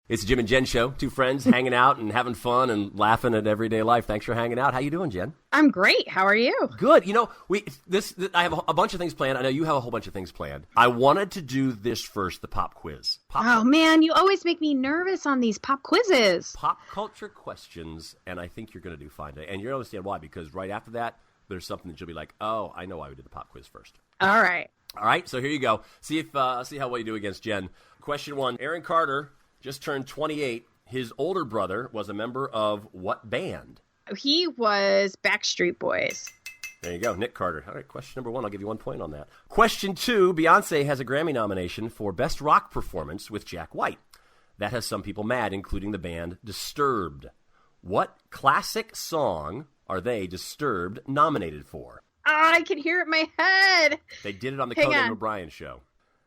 It's the Jim and Jen Show. Two friends hanging out and having fun and laughing at everyday life. Thanks for hanging out. How you doing, Jen? I'm great. How are you? Good. You know, I have a bunch of things planned. I know you have a whole bunch of things planned. I wanted to do this first, the pop quiz. Man, you always make me nervous on these pop quizzes. Pop culture questions, and I think you're going to do fine today. And you're going to understand why, because right after that, there's something that you'll be like, oh, I know why we did the pop quiz first. All right. All right, so here you go. See how well you do against Jen. Question 1, Aaron Carter just turned 28. His older brother was a member of what band? He was Backstreet Boys. There you go, Nick Carter. All right, question number 1, I'll give you 1 point on that. Question 2, Beyonce has a Grammy nomination for Best Rock Performance with Jack White. That has some people mad, including the band Disturbed. What classic song are they, Disturbed, nominated for? Oh, I can hear it in my head. They did it on the Conan O'Brien show.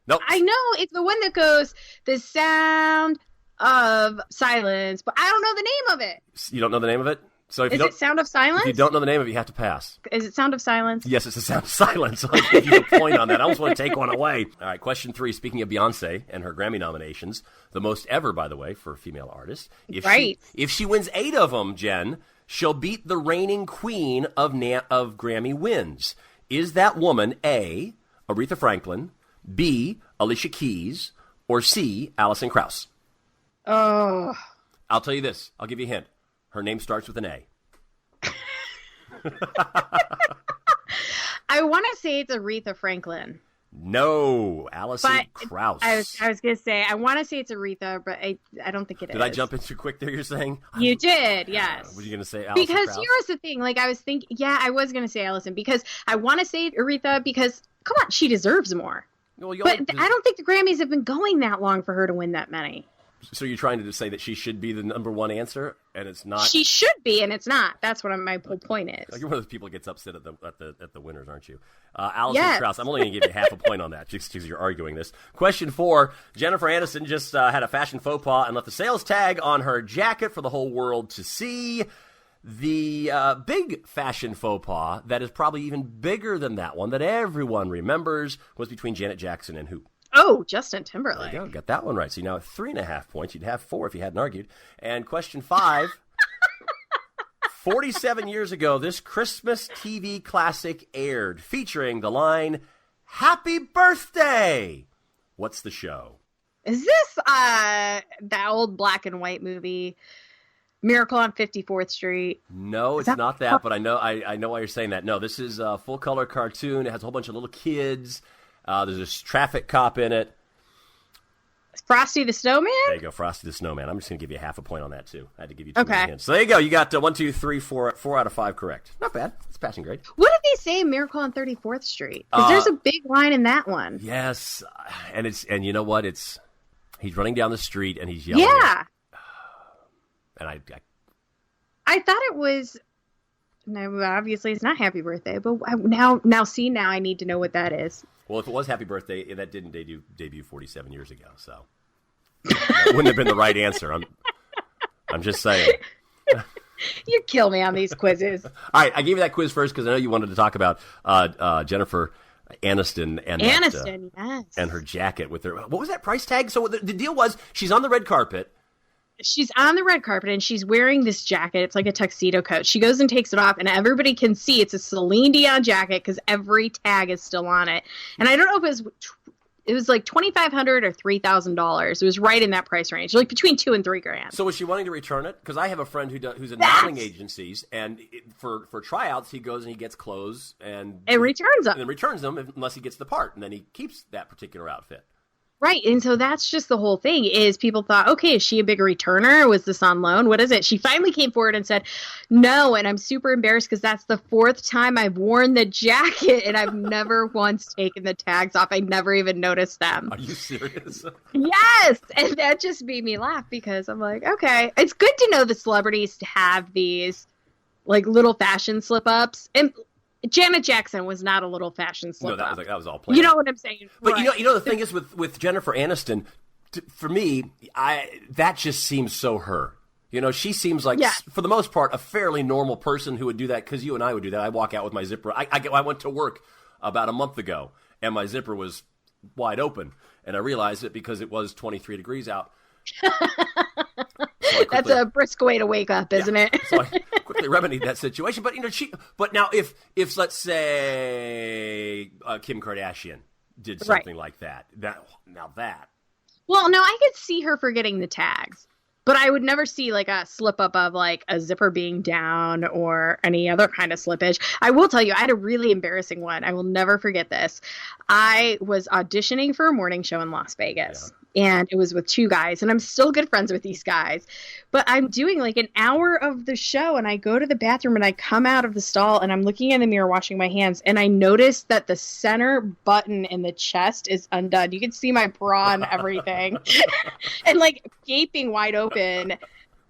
Nope. I know, it's the one that goes, the sound of silence, but I don't know the name of it. You don't know the name of it? So if Is it Sound of Silence? If you don't know the name of it, you have to pass. Is it Sound of Silence? Yes, it's the Sound of Silence. I'll give you a point on that. I almost want to take one away. All right, question 3. Speaking of Beyonce and her Grammy nominations, the most ever, by the way, for a female artist. If she wins 8 of them, Jen, she'll beat the reigning queen of Grammy wins. Is that woman A, Aretha Franklin, B, Alicia Keys, or C, Alison Krauss? Oh. I'll tell you this. I'll give you a hint. Her name starts with an A. I want to say it's Aretha Franklin. No, Alison Krauss. I was going to say, I want to say it's Aretha, but I don't think it is. Did I jump in too quick there, you're saying? You did, yes. Were you going to say Alison Because Krauss? here's the thing, I was thinking, I was going to say Alison, because I want to say Aretha, because, come on, she deserves more. Well, but I don't think the Grammys have been going that long for her to win that many. So you're trying to say that she should be the number one answer, and it's not? She should be, and it's not. That's what my whole point is. You're one of those people that gets upset at the winners, aren't you? Alison Krauss. I'm only going to give you half a point on that, just because you're arguing this. Question 4, Jennifer Aniston just had a fashion faux pas and left the sales tag on her jacket for the whole world to see. The big fashion faux pas that is probably even bigger than that one that everyone remembers was between Janet Jackson and who? Oh, Justin Timberlake. There you go. Got that one right. So you now have 3.5 points. You'd have 4 if you hadn't argued. And question 5. 47 years ago, this Christmas TV classic aired, featuring the line, "Happy Birthday." What's the show? Is this that old black and white movie, Miracle on 54th Street? No, it's not that, but I know why you're saying that. No, this is a full-color cartoon. It has a whole bunch of little kids. There's a traffic cop in it. Frosty the Snowman? There you go, Frosty the Snowman. I'm just going to give you half a point on that, too. I had to give you 2 hints. So there you go. You got 1, 2, 3, 4 out of 5 correct. Not bad. It's passing grade. What did they say in Miracle on 34th Street? Because there's a big line in that one. Yes. And you know what? He's running down the street and he's yelling. Yeah. And I thought it was... No, obviously it's not Happy Birthday, but now I need to know what that is. Well, if it was Happy Birthday, that didn't debut 47 years ago, so that wouldn't have been the right answer. I'm just saying. You kill me on these quizzes. All right, I gave you that quiz first because I know you wanted to talk about Jennifer Aniston and yes, and her jacket with her. What was that price tag? So the deal was she's on the red carpet. She's on the red carpet and she's wearing this jacket. It's like a tuxedo coat. She goes and takes it off and everybody can see it's a Celine Dion jacket because every tag is still on it. And I don't know if it was like $2,500 or $3,000. It was right in that price range, like between $2,000 and $3,000. So was she wanting to return it? Because I have a friend who's in modeling agencies, and for tryouts he goes and he gets clothes and returns them. And then returns them unless he gets the part, and then he keeps that particular outfit. Right, and so that's just the whole thing, is people thought, okay, is she a big returner? Was this on loan? What is it? She finally came forward and said, no, and I'm super embarrassed because that's the 4th time I've worn the jacket, and I've never once taken the tags off. I never even noticed them. Are you serious? Yes, and that just made me laugh because I'm like, okay, it's good to know the celebrities have these, like, little fashion slip-ups, and Janet Jackson was not a little fashion slip up. No, that was all planned. You know what I'm saying? But right. you know the thing is with Jennifer Aniston, for me, that just seems so her. You know, she seems like, for the most part, a fairly normal person who would do that, because you and I would do that. I walk out with my zipper. I went to work about a month ago, and my zipper was wide open, and I realized it because it was 23 degrees out. That's a brisk way to wake up, isn't it? So I quickly remedied that situation. But, but now if let's say Kim Kardashian did something like that. Well, no, I could see her forgetting the tags. But I would never see like a slip up of like a zipper being down or any other kind of slippage. I will tell you, I had a really embarrassing one. I will never forget this. I was auditioning for a morning show in Las Vegas. And it was with 2 guys, and I'm still good friends with these guys. But I'm doing like an hour of the show, and I go to the bathroom, and I come out of the stall, and I'm looking in the mirror washing my hands, and I noticed that the center button in the chest is undone. You can see my bra and everything. And like gaping wide open.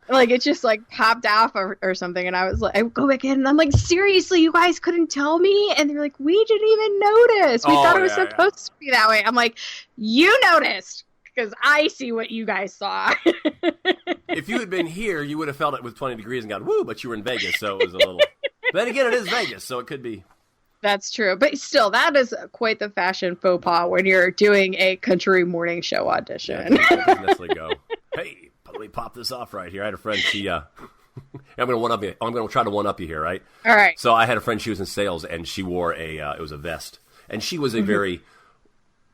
Like it just like popped off or something. And I was like, I go back in and I'm like, seriously, you guys couldn't tell me? And they're like, we didn't even notice. We thought it was supposed to be that way. I'm like, you noticed. Because I see what you guys saw. If you had been here, you would have felt it with 20 degrees and gone, woo, but you were in Vegas, so it was a little... Then again, it is Vegas, so it could be... That's true. But still, that is quite the fashion faux pas when you're doing a country morning show audition. Yeah, it doesn't necessarily go, hey, let me pop this off right here. I had a friend, she... I'm going to try to one-up you here, right? All right. So I had a friend, she was in sales, and she wore it was a vest. And she was a very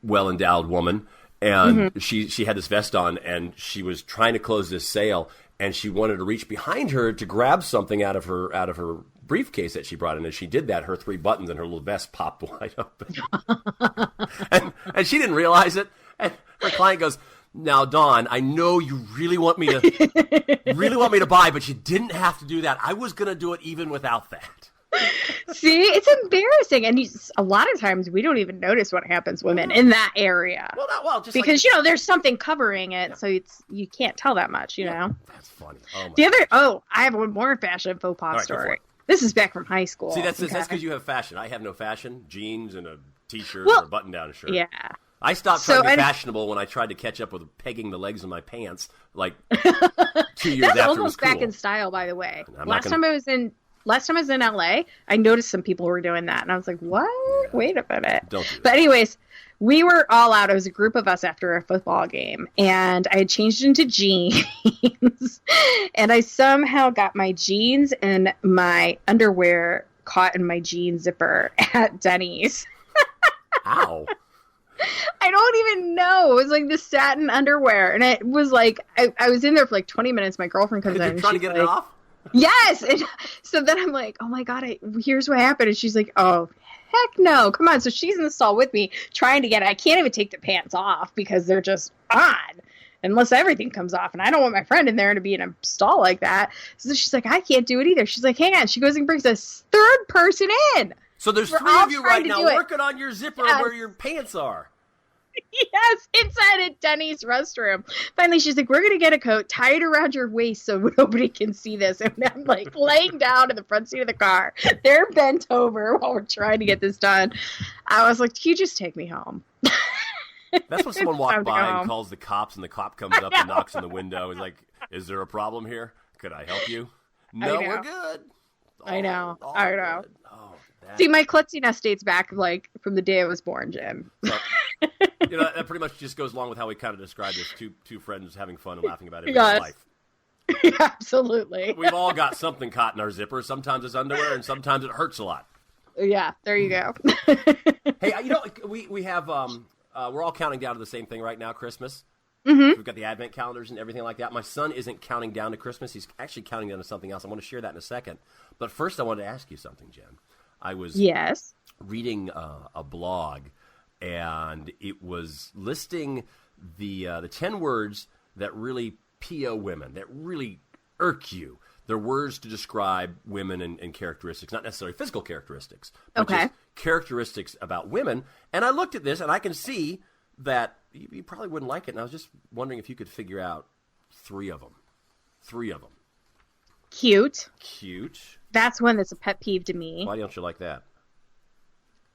well-endowed woman. And she had this vest on, and she was trying to close this sale, and she wanted to reach behind her to grab something out of her briefcase that she brought in. And she did that. Her 3 buttons and her little vest popped wide open, and she didn't realize it. And her client goes, "Now, Dawn, I know you really want me to buy, but you didn't have to do that. I was going to do it even without that." See, it's embarrassing, and a lot of times we don't even notice what happens to women in that area. Just because there's something covering it, so you can't tell that much. You know, that's funny. I have one more fashion faux pas story. This is back from high school. See, that's because you have fashion. I have no fashion. Jeans and a t-shirt or a button-down shirt. Yeah. I stopped trying to be fashionable when I tried to catch up with pegging the legs of my pants, like 2 years after it was cool. That's almost back in style, by the way. Last time I was in LA, I noticed some people were doing that, and I was like, what? Yeah. Wait a minute. Don't do that. But anyways, we were all out. It was a group of us after a football game, and I had changed into jeans, and I somehow got my jeans and my underwear caught in my jean zipper at Denny's. Ow. I don't even know. It was like the satin underwear, and it was like, I was in there for like 20 minutes. My girlfriend comes in. You're trying to get it off? Yes. And so then I'm like, oh my God, here's what happened. And she's like, oh, heck no. Come on. So she's in the stall with me trying to get it. I can't even take the pants off because they're just on unless everything comes off. And I don't want my friend in there to be in a stall like that. So she's like, I can't do it either. She's like, hang on. She goes and brings a 3rd person in. So there's 3 of you right now working on your zipper where your pants are. Yes, inside a Denny's restroom. Finally, she's like, we're going to get a coat, tie it around your waist so nobody can see this. And I'm like laying down in the front seat of the car. They're bent over while we're trying to get this done. I was like, can you just take me home? That's when someone walked by and calls the cops, and the cop comes up and knocks on the window. He's like, is there a problem here? Could I help you? No, we're good. I know. Oh, see, my klutziness dates back like from the day I was born, Jim. So, that pretty much just goes along with how we kind of described this: two friends having fun and laughing about everybody's life. Yeah, absolutely. We've all got something caught in our zipper. Sometimes it's underwear, and sometimes it hurts a lot. Yeah, there you go. Hey, we have we're all counting down to the same thing right now, Christmas. Mm-hmm. We've got the advent calendars and everything like that. My son isn't counting down to Christmas. He's actually counting down to something else. I want to share that in a second. But first, I wanted to ask you something, Jen. I was reading a blog, and it was listing the 10 words that really PO women, that really irk you. They're words to describe women and characteristics, not necessarily physical characteristics, but just characteristics about women. And I looked at this, and I can see that you probably wouldn't like it. And I was just wondering if you could figure out 3 of them. 3 of them. Cute. That's one that's a pet peeve to me. Why don't you like that?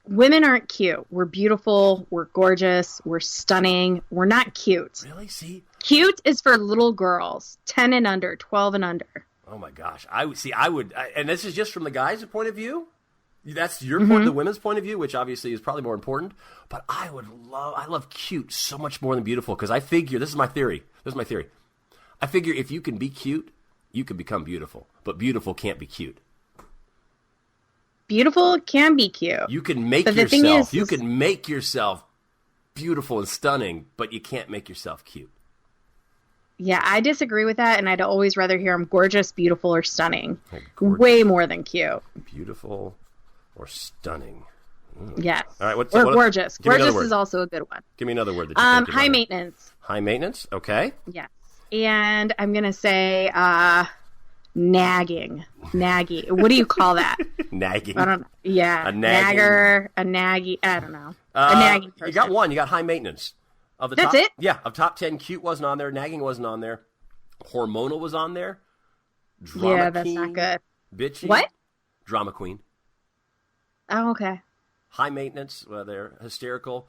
Women aren't cute. We're beautiful. We're gorgeous. We're stunning. We're not cute. Really? See? Cute is for little girls, 10 and under, 12 and under. Oh my gosh. I would, and this is just from the guys' point of view. That's your point, the women's point of view, which obviously is probably more important. But I love cute so much more than beautiful, because I figure, this is my theory. I figure if you can be cute, you can become beautiful. But beautiful can't be cute. Beautiful can be cute. You can make yourself. You can make yourself beautiful and stunning, but you can't make yourself cute. Yeah, I disagree with that, and I'd always rather hear I'm gorgeous, beautiful, or stunning. Way more than cute. Beautiful or stunning. Yes. All right. Gorgeous. Gorgeous is also a good one. Give me another word that you think high maintenance. High maintenance? Okay. Yes. And I'm going to say nagging. Naggy. What do you call that? Nagging. I don't know. Yeah. A nagging. Nagger, a naggy. I don't know. A nagging person. You got one. You got high maintenance. That's it? Yeah. Of top 10, cute wasn't on there. Nagging wasn't on there. Hormonal was on there. Drama that's queen, not good. Bitchy. What? Drama queen. Oh, okay. High maintenance. They're hysterical.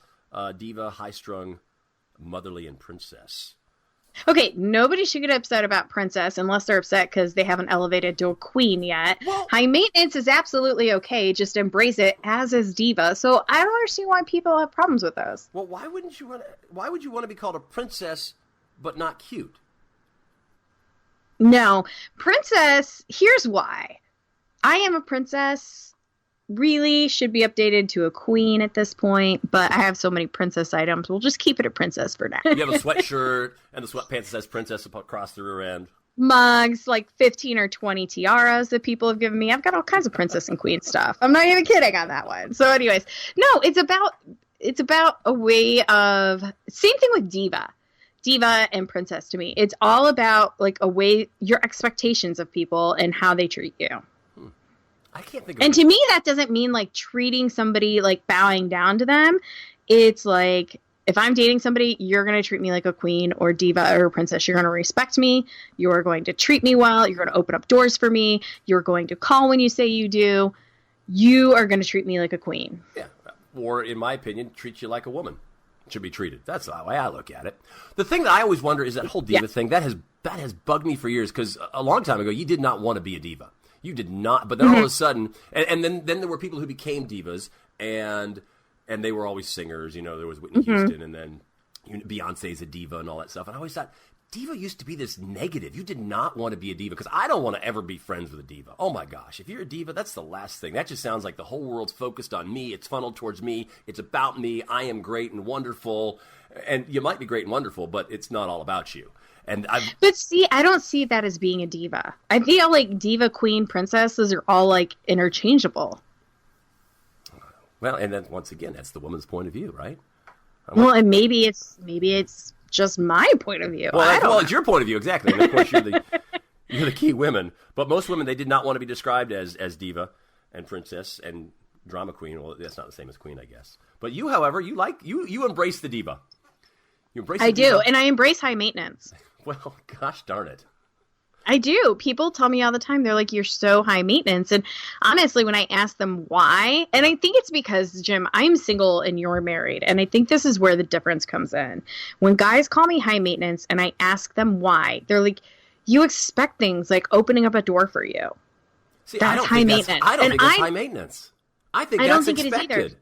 Diva, high-strung, motherly, and princess. Okay, nobody should get upset about princess unless they're upset because they haven't elevated to a queen yet. Well, high maintenance is absolutely okay. Just embrace it, as is diva. So I don't understand why people have problems with those. Well, why would you want to be called a princess but not cute? No, princess. Here's why. I am a princess. Really should be updated to a queen at this point, but I have so many princess items. We'll just keep it a princess for now. You have a sweatshirt and the sweatpants says princess across the rear end. Mugs, like 15 or 20 tiaras that people have given me. I've got all kinds of princess and queen stuff. I'm not even kidding on that one. So anyways, no, it's about a way of, same thing with diva and princess to me. It's all about like a way, your expectations of people and how they treat you. I can't think of And to me, that doesn't mean like treating somebody like bowing down to them. It's like, if I'm dating somebody, you're going to treat me like a queen or diva or a princess. You're going to respect me. You're going to treat me well. You're going to open up doors for me. You're going to call when you say you do. You are going to treat me like a queen. Yeah. Or, in my opinion, treat you like a woman should be treated. That's the way I look at it. The thing that I always wonder is that whole diva thing. That has bugged me for years because a long time ago, you did not want to be a diva. You did not, but then all of a sudden, and then there were people who became divas, and they were always singers. You know, there was Whitney Houston, and then Beyonce's a diva and all that stuff. And I always thought, diva used to be this negative. You did not want to be a diva, because I don't want to ever be friends with a diva. Oh my gosh, if you're a diva, that's the last thing. That just sounds like the whole world's focused on me. It's funneled towards me. It's about me. I am great and wonderful. And you might be great and wonderful, but it's not all about you. But see, I don't see that as being a diva. I feel like diva, queen, princess, those are all like interchangeable. Well, and then once again, that's the woman's point of view, right? And maybe it's just my point of view. Well, it's your point of view, exactly. And of course, you're the key women. But most women, they did not want to be described as diva and princess and drama queen. Well, that's not the same as queen, I guess. But you, however, you embrace the diva. I do, and I embrace high maintenance. Well, gosh darn it. I do. People tell me all the time, they're like, you're so high maintenance. And honestly, when I ask them why, and I think it's because, Jim, I'm single and you're married. And I think this is where the difference comes in. When guys call me high maintenance and I ask them why, they're like, you expect things like opening up a door for you. See, that's high maintenance. I don't think that's high maintenance. I think that's expected. It is either.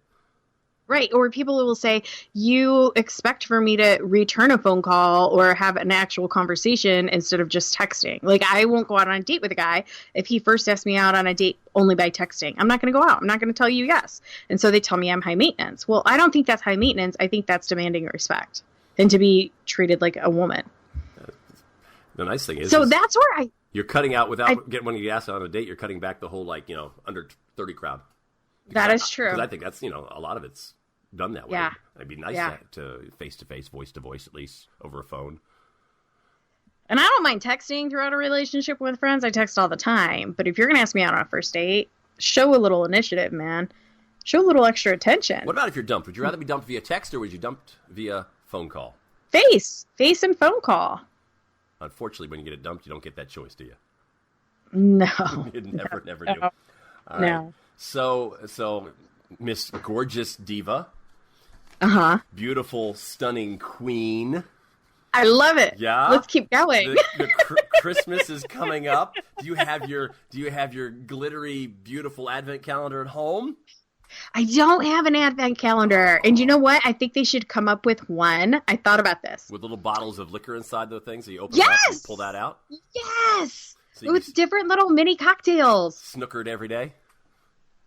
Right. Or people will say, you expect for me to return a phone call or have an actual conversation instead of just texting. Like, I won't go out on a date with a guy if he first asks me out on a date only by texting. I'm not going to go out. I'm not going to tell you yes. And so they tell me I'm high maintenance. Well, I don't think that's high maintenance. I think that's demanding respect and to be treated like a woman. The nice thing is... So that's where you're cutting out without getting when you ask on a date, you're cutting back the whole, under 30 crowd. That is true. Because I think that's, a lot of it's done that way. Yeah. It'd be nice to face-to-face, voice-to-voice, at least, over a phone. And I don't mind texting throughout a relationship with friends. I text all the time. But if you're going to ask me out on a first date, show a little initiative, man. Show a little extra attention. What about if you're dumped? Would you rather be dumped via text or would you dumped via phone call? Face and phone call. Unfortunately, when you get it dumped, you don't get that choice, do you? No. You never do. All right. No. So, Miss Gorgeous Diva. Uh-huh. Beautiful, stunning queen. I love it. Yeah. Let's keep going. Christmas is coming up. Do you have your glittery, beautiful advent calendar at home? I don't have an advent calendar. And you know what? I think they should come up with one. I thought about this. With little bottles of liquor inside the thing, so you open it up and pull that out? Yes! So with different little mini cocktails. Snookered every day?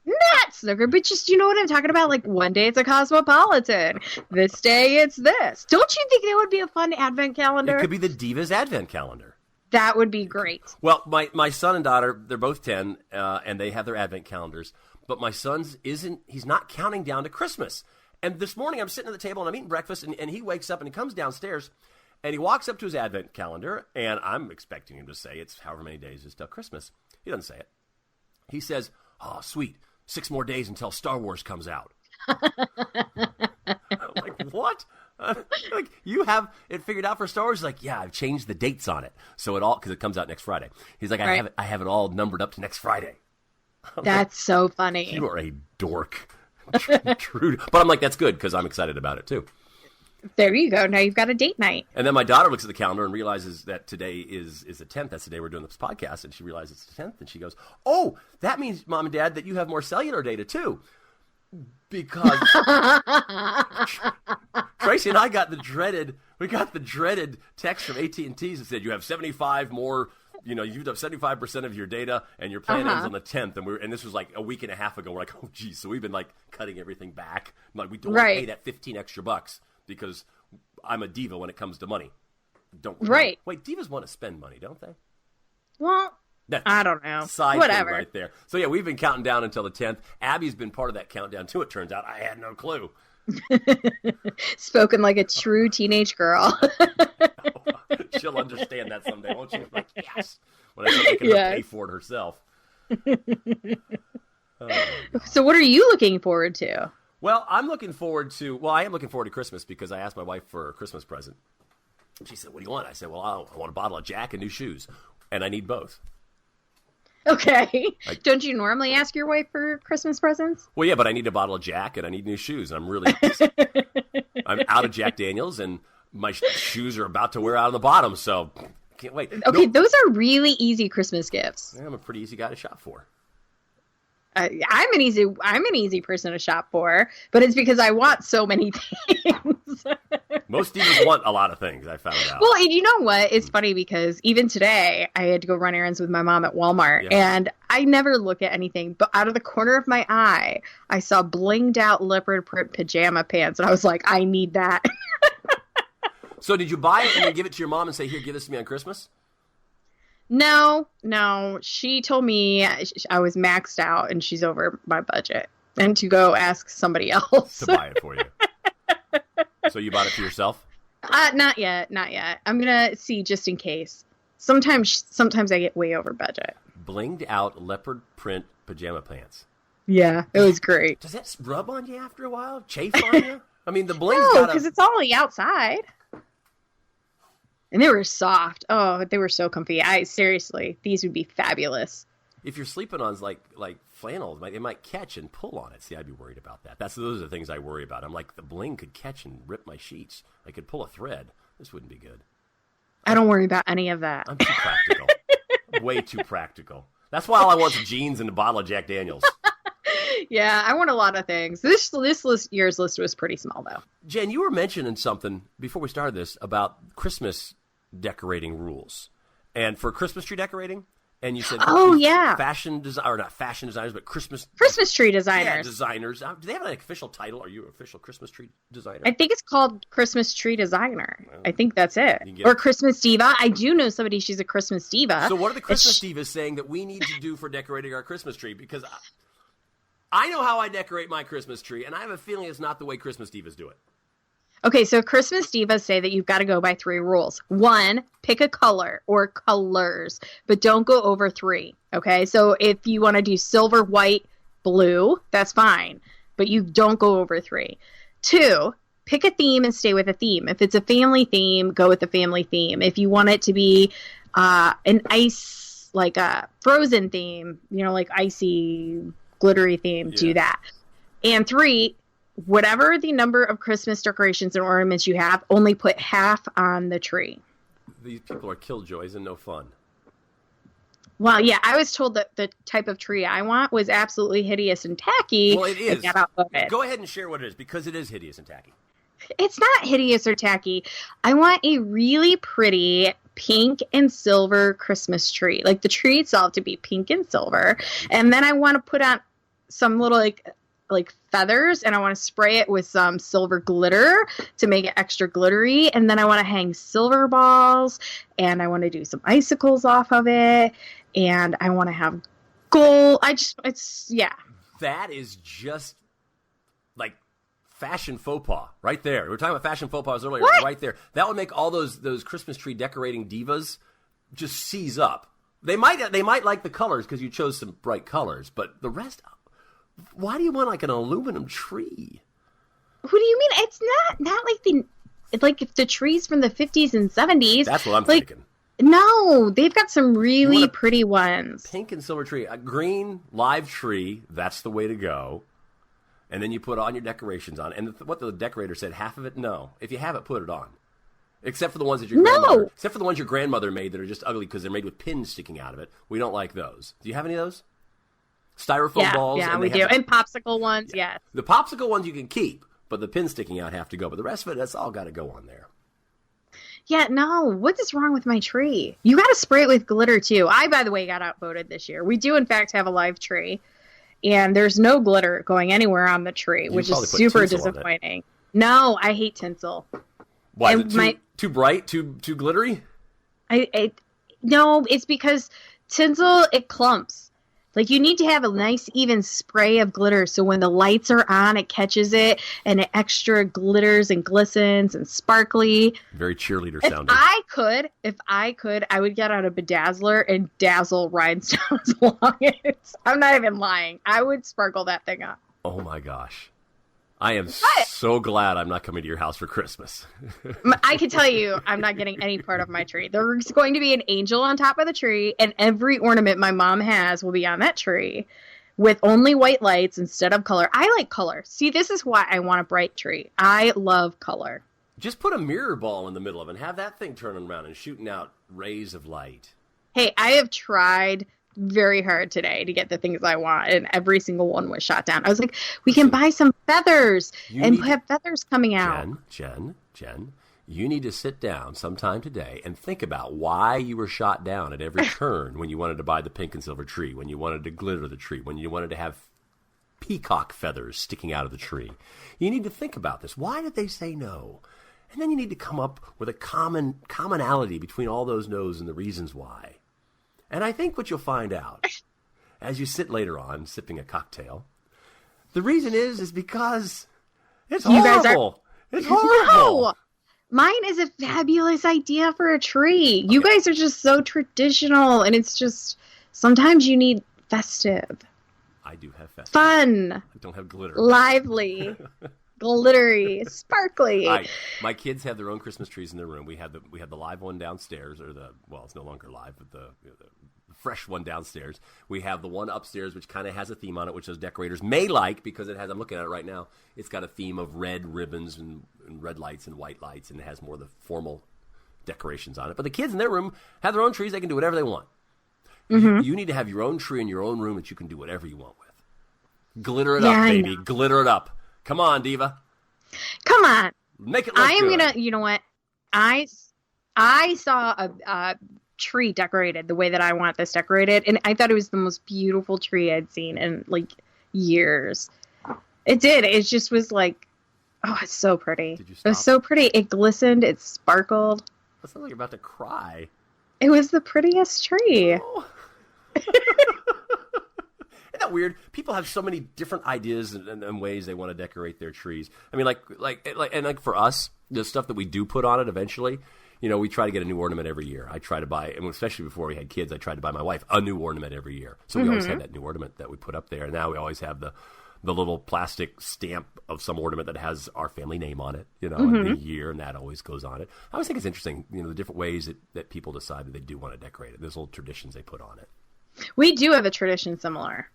Not snooker, but just, you know what I'm talking about? Like, one day it's a Cosmopolitan. This day it's this. Don't you think that would be a fun advent calendar? It could be the Divas Advent Calendar. That would be great. Well, my son and daughter, they're both 10, and they have their advent calendars. But my son's he's not counting down to Christmas. And this morning I'm sitting at the table and I'm eating breakfast, and he wakes up and he comes downstairs and he walks up to his advent calendar, and I'm expecting him to say it's however many days is till Christmas. He doesn't say it. He says, "Oh, sweet, 6 more days until Star Wars comes out." I'm like, what? Like, you have it figured out for Star Wars? He's like, yeah, I've changed the dates on it. So because it comes out next Friday. He's like, I have it all numbered up to next Friday. That's so funny. You are a dork. True. But I'm like, that's good because I'm excited about it too. There you go. Now you've got a date night. And then my daughter looks at the calendar and realizes that today is the 10th. That's the day we're doing this podcast. And she realizes it's the 10th. And she goes, "Oh, that means, Mom and Dad, that you have more cellular data too." Because Tracy and I got the dreaded text from AT&T that said you have 75 more, you've used up 75% of your data and your plan ends on the 10th. And this was like a week and a half ago. We're like, oh, geez. So we've been like cutting everything back. I'm like, we don't want to pay that 15 extra bucks because I'm a diva when it comes to money. Wait, divas want to spend money, don't they? Well, I don't know. Whatever. Right there. So, yeah, we've been counting down until the 10th. Abby's been part of that countdown, too, it turns out. I had no clue. Spoken like a true teenage girl. She'll understand that someday, won't she? Like, yes. When I start making her pay for it herself. So what are you looking forward to? Well, I am looking forward to Christmas because I asked my wife for a Christmas present. She said, "What do you want?" I said, "Well, I want a bottle of Jack and new shoes, and I need both." Okay. Don't you normally ask your wife for Christmas presents? Well, yeah, but I need a bottle of Jack and I need new shoes. And I'm out of Jack Daniels and my shoes are about to wear out on the bottom, so can't wait. Okay, those are really easy Christmas gifts. Yeah, I'm a pretty easy guy to shop for. I'm an easy person to shop for, but it's because I want so many things. Most divas want a lot of things, I found out. Well, and you know what? It's funny because even today I had to go run errands with my mom at Walmart, and I never look at anything, but out of the corner of my eye, I saw blinged out leopard print pajama pants, and I was like, I need that. So did you buy it and then give it to your mom and say, "Here, give this to me on Christmas"? No. She told me I was maxed out and she's over my budget and to go ask somebody else to buy it for you. So you bought it for yourself? Not yet. I'm going to see just in case. Sometimes I get way over budget. Blinged out leopard print pajama pants. Yeah, it was great. Does that rub on you after a while? Chafe on you? I mean, the bling's No, because it's only outside. And they were soft. Oh, they were so comfy. Seriously, these would be fabulous. If you're sleeping on like flannel, it might catch and pull on it. See, I'd be worried about that. Those are the things I worry about. I'm like, the bling could catch and rip my sheets. I could pull a thread. This wouldn't be good. I don't worry about any of that. I'm too practical. Way too practical. That's why all I want is jeans and a bottle of Jack Daniels. Yeah, I want a lot of things. This year's list was pretty small, though. Jen, you were mentioning something before we started this about Christmas decorating rules. And for Christmas tree decorating, and you said, not fashion designers, but Christmas tree designers. Yeah, designers. Do they have an official title? Are you an official Christmas tree designer? I think it's called Christmas tree designer. Well, I think that's it. Or Christmas diva. I do know somebody, she's a Christmas diva. So what are the Christmas divas saying that we need to do for decorating our Christmas tree? Because I know how I decorate my Christmas tree, and I have a feeling it's not the way Christmas divas do it. Okay, so Christmas divas say that you've got to go by 3 rules. 1, pick a color or colors, but don't go over 3. Okay, so if you want to do silver, white, blue, that's fine, but you don't go over 3. 2, pick a theme and stay with a theme. If it's a family theme, go with the family theme. If you want it to be an ice, like a Frozen theme, like icy, glittery theme, do that. And 3, whatever the number of Christmas decorations and ornaments you have, only put half on the tree. These people are killjoys and no fun. Well, yeah, I was told that the type of tree I want was absolutely hideous and tacky. Well, it is. Go ahead and share what it is, because it is hideous and tacky. It's not hideous or tacky. I want a really pretty pink and silver Christmas tree. Like the tree itself to be pink and silver. And then I want to put on some little like feathers, and I want to spray it with some silver glitter to make it extra glittery. And then I want to hang silver balls, and I want to do some icicles off of it. And I want to have gold. That is just like fashion faux pas right there. We were talking about fashion faux pas earlier. What? Right there. That would make all those Christmas tree decorating divas just seize up. They might like the colors because you chose some bright colors, but the rest, why do you want like an aluminum tree? What do you mean? It's not like the trees from the 50s and 70s. That's what I'm thinking. No, they've got some really pretty ones. Pink and silver tree. A green live tree, that's the way to go. And then you put on your decorations on. And what the decorator said, half of it, no. If you have it, put it on. Except for the ones that your grandmother made that are just ugly because they're made with pins sticking out of it. We don't like those. Do you have any of those? Styrofoam balls? Yeah, we do. And popsicle ones, yes. The popsicle ones you can keep, but the pins sticking out have to go. But the rest of it, that's all got to go on there. Yeah, no. What is wrong with my tree? You got to spray it with glitter, too. I, by the way, got outvoted this year. We do, in fact, have a live tree. And there's no glitter going anywhere on the tree, which is super disappointing. No, I hate tinsel. Why? Is it too bright? Too glittery? No, it's because tinsel, it clumps. Like, you need to have a nice, even spray of glitter, so when the lights are on, it catches it, and it extra glitters and glistens and sparkly. Very cheerleader sounding. If I could, I would get out a bedazzler and dazzle rhinestones along it. I'm not even lying. I would sparkle that thing up. Oh, my gosh. I am so glad I'm not coming to your house for Christmas. I can tell you I'm not getting any part of my tree. There's going to be an angel on top of the tree, and every ornament my mom has will be on that tree with only white lights instead of color. I like color. See, this is why I want a bright tree. I love color. Just put a mirror ball in the middle of it and have that thing turning around and shooting out rays of light. Hey, I have tried very hard today to get the things I want, and every single one was shot down. I was like, we can buy some feathers and have feathers coming out. Jen, you need to sit down sometime today and think about why you were shot down at every turn when you wanted to buy the pink and silver tree, when you wanted to glitter the tree, when you wanted to have peacock feathers sticking out of the tree. You need to think about this. Why did they say no? And then you need to come up with a commonality between all those no's and the reasons why. And I think what you'll find out as you sit later on sipping a cocktail, the reason is because it's horrible. It's horrible. No! Mine is a fabulous idea for a tree. You guys are just so traditional, and it's just sometimes you need festive. I do have festive. Fun. I don't have glitter. Lively. Glittery, sparkly. My kids have their own Christmas trees in their room. We have the live one downstairs, it's no longer live, but the fresh one downstairs. We have the one upstairs, which kind of has a theme on it, which those decorators may like because it has. I'm looking at it right now. It's got a theme of red ribbons and red lights and white lights, and it has more of the formal decorations on it. But the kids in their room have their own trees. They can do whatever they want. Mm-hmm. You need to have your own tree in your own room that you can do whatever you want with. Glitter it up, baby. Glitter it up. Come on, Diva. Come on. Make it look good. You know what? I saw a tree decorated the way that I want this decorated, and I thought it was the most beautiful tree I'd seen in, like, years. It did. It just was like, oh, it's so pretty. Did you stop? It was so pretty. It glistened. It sparkled. It sounds like you're about to cry. It was the prettiest tree. Oh. Isn't that weird? People have so many different ideas and ways they want to decorate their trees. I mean, like for us, the stuff that we do put on it eventually, we try to get a new ornament every year. I try to buy, and especially before we had kids, I tried to buy my wife a new ornament every year. So we always had that new ornament that we put up there. And now we always have the little plastic stamp of some ornament that has our family name on it, and the year, and that always goes on it. I always think it's interesting, the different ways that people decide that they do want to decorate it. There's little traditions they put on it. We do have a tradition similar.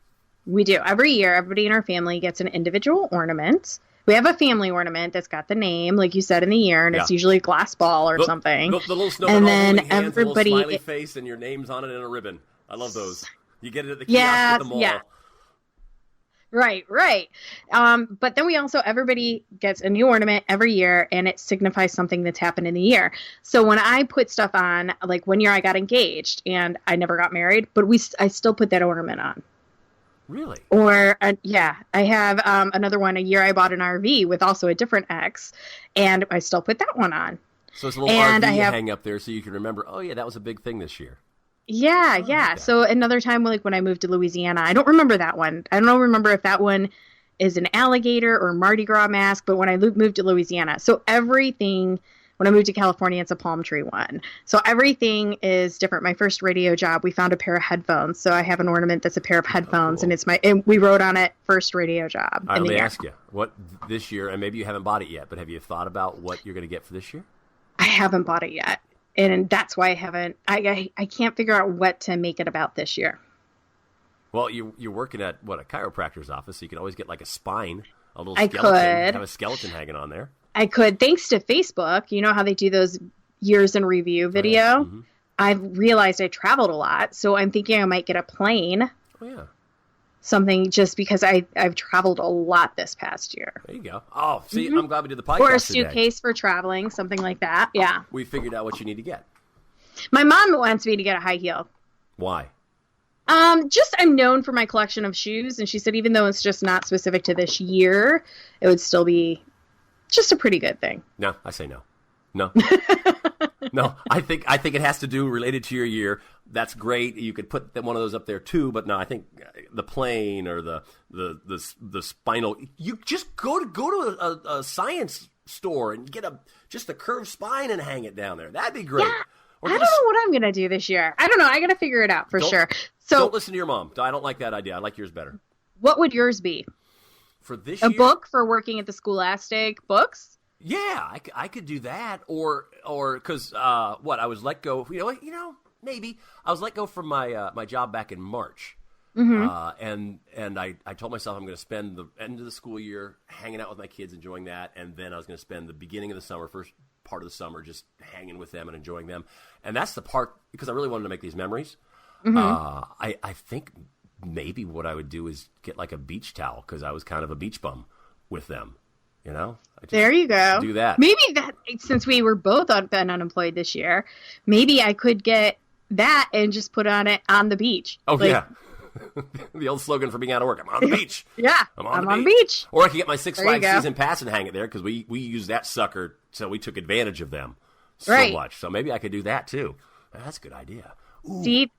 We do. Every year, everybody in our family gets an individual ornament. We have a family ornament that's got the name, like you said, in the year, and it's usually a glass ball or something. The little snowman, and then everybody, the little smiley face, and your name's on it in a ribbon. I love those. You get it at the kiosk at the mall. Yeah. Right. But then everybody gets a new ornament every year, and it signifies something that's happened in the year. So when I put stuff on, like one year I got engaged and I never got married, but I still put that ornament on. Really? Or, I have another one. A year I bought an RV with also a different ex, and I still put that one on. So it's a little RV hang up there so you can remember, oh yeah, that was a big thing this year. Yeah. Okay. So another time, like when I moved to Louisiana, I don't remember that one. I don't remember if that one is an alligator or Mardi Gras mask, but when I moved to Louisiana, so everything, when I moved to California, it's a palm tree one. So everything is different. My first radio job, we found a pair of headphones. So I have an ornament that's a pair of headphones, cool. And we wrote on it, first radio job. All right, let me ask you, what this year, and maybe you haven't bought it yet, but have you thought about what you're going to get for this year? I haven't bought it yet. And that's why I can't figure out what to make it about this year. Well, you're working at, a chiropractor's office, so you can always get like a spine, a little skeleton. I could. Have a skeleton hanging on there. I could. Thanks to Facebook, you know how they do those years in review video? Oh, yeah. Mm-hmm. I've realized I traveled a lot, so I'm thinking I might get a plane. Oh, yeah. Something just because I've traveled a lot this past year. There you go. Oh, see, I'm glad we did the podcast Or a suitcase for traveling, something like that. Yeah. We figured out what you need to get. My mom wants me to get a high heel. Why? Just I'm known for my collection of shoes, and she said even though it's just not specific to this year, it would still be just a pretty good thing. No, I say no. No. No, I think it has to do related to your year. That's great. You could put one of those up there too, but no, I think the plane or the spinal. You just go to a science store and get just a curved spine and hang it down there. That'd be great. Yeah, I don't know what I'm gonna do this year. I don't know. I gotta figure it out for sure. So don't listen to your mom. I don't like that idea. I like yours better. What would yours be? For this year? A book for working at the Scholastic Books? Yeah, I could do that, or because I was let go. Maybe I was let go from my job back in March, and I told myself I'm going to spend the end of the school year hanging out with my kids, enjoying that, and then I was going to spend the beginning of the summer, first part of the summer, just hanging with them and enjoying them, and that's the part because I really wanted to make these memories. I think maybe what I would do is get like a beach towel because I was kind of a beach bum with them. There you go. Do that. Maybe that since we were both been unemployed this year, maybe I could get that and just put on it on the beach. Oh, yeah. The old slogan for being out of work. I'm on the beach. Yeah. I'm on the beach. Or I could get my Six Flags season pass and hang it there because we use that sucker, so we took advantage of them so much. So maybe I could do that too. That's a good idea. Ooh. See,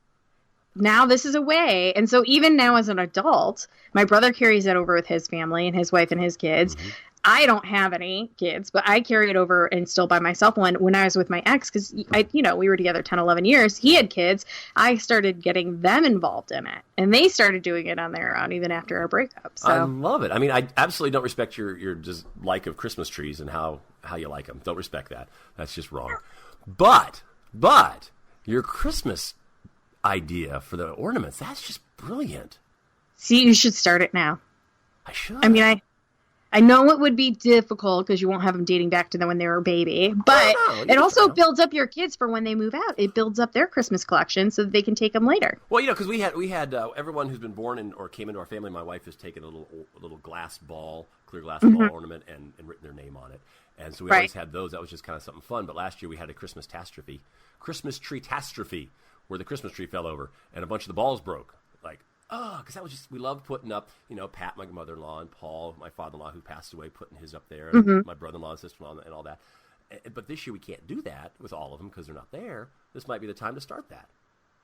now this is a way. And so even now as an adult, my brother carries it over with his family and his wife and his kids. Mm-hmm. I don't have any kids, but I carry it over and still by myself. When I was with my ex, because we were together 10, 11 years, he had kids. I started getting them involved in it, and they started doing it on their own even after our breakup. So I love it. I mean, I absolutely don't respect your just like of Christmas trees and how you like them. Don't respect that. That's just wrong. But your Christmas idea for the ornaments, that's just brilliant. See, you should start it now. I should. I mean, I know it would be difficult because you won't have them dating back to them when they were a baby, but it also builds up your kids for when they move out. It builds up their Christmas collection so that they can take them later. Well, because we had everyone who's been born or came into our family. My wife has taken a little glass ball, clear glass ball ornament, and written their name on it. And so we always had those. That was just kind of something fun. But last year we had a Christmas tree-tastrophe, where the Christmas tree fell over and a bunch of the balls broke. Because that was just, we loved putting up, Pat, my mother-in-law, and Paul, my father-in-law, who passed away, putting his up there, and my brother-in-law and sister-in-law, and all that. But this year we can't do that with all of them because they're not there. This might be the time to start that.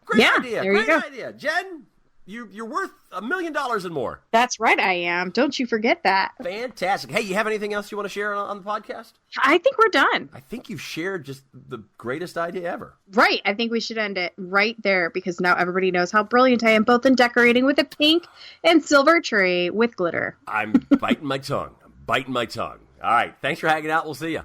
Great idea. Great idea. Jen, you're worth $1 million and more. That's right, I am. Don't you forget that. Fantastic. Hey, you have anything else you want to share on the podcast? I think we're done. I think you've shared just the greatest idea ever. Right. I think we should end it right there because now everybody knows how brilliant I am, both in decorating with a pink and silver tree with glitter. I'm biting my tongue. All right. Thanks for hanging out. We'll see you.